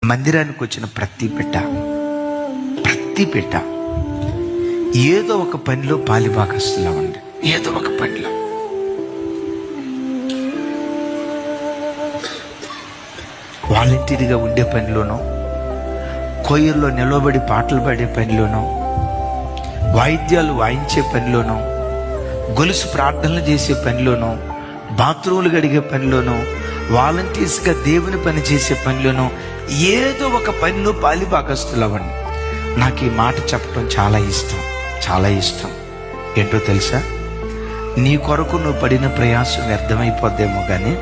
మందిరానికి వచ్చిన ప్రతి బిడ్డ ఏదో ఒక పనిలో పాలిభాగస్తులా ఉండి, ఏదో ఒక పనిలో. వాలంటీర్గా ఉండే పనిలోనో, కొయ్యల్లో నిలబడి పాటలు పాడే పనిలోనో, వాయిద్యాలు వాయించే పనిలోనో, గొలుసు ప్రార్థనలు చేసే పనిలోనో, బాత్రూములు గడిగే పనిలోనో, వాలంటీర్స్గా దేవుని పని చేసే పనిలోనో, ఏదో ఒక పనిలో పాలిభాగస్తులవ్వండి. నాకు ఈ మాట చెప్పడం చాలా ఇష్టం. ఏంటో తెలుసా? నీ కొరకు నువ్వు పడిన ప్రయాసం వ్యర్థమైపోద్దేమో కానీ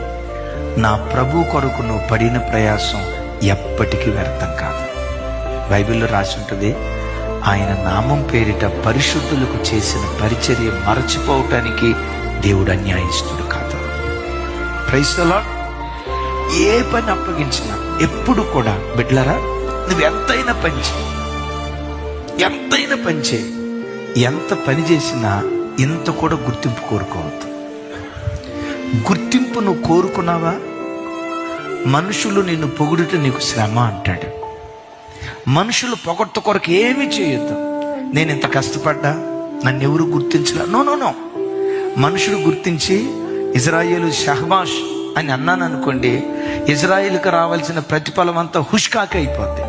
నా ప్రభు కొరకు నువ్వు పడిన ప్రయాసం ఎప్పటికీ వ్యర్థం కాదు. బైబిల్లో రాసి ఉంటుంది, ఆయన నామం పేరిట పరిశుద్ధులకు చేసిన పరిచర్య మరచిపోవటానికి దేవుడు అన్యాయస్తుడు కాదు. Praise the lord. ఏ పని అప్పగించినా ఎప్పుడు కూడా బిడ్డలారా, నువ్వు ఎంతైనా పని చేయి, ఎంత పని చేసినా ఇంత కూడా గుర్తింపు కోరుకోవద్దు. గుర్తింపు నువ్వు కోరుకున్నావా? మనుషులు నిన్ను పొగుడుట నీకు శ్రమ అంటాడు. మనుషులు పొగడ్త కొరకు ఏమీ చేయొద్దు. నేను ఇంత కష్టపడ్డా, నన్ను ఎవరు గుర్తించరా? నో. మనుషులు గుర్తించి ఇజ్రాయేలు షహబాష్ అని అన్నాను అనుకోండి, ఇజ్రాయేల్కి రావాల్సిన ప్రతిఫలం అంతా హుష్కాకి అయిపోద్ది.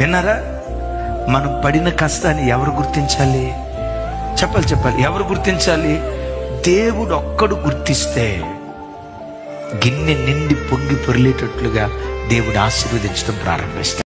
విన్నారా? మనం పడిన కష్టాన్ని ఎవరు గుర్తించాలి? చెప్పాలి. ఎవరు గుర్తించాలి? దేవుడు ఒక్కడు గుర్తిస్తే గిన్నె నిండి పొంగి పొరిలేటట్లుగా దేవుడు ఆశీర్వదించడం ప్రారంభిస్తాడు.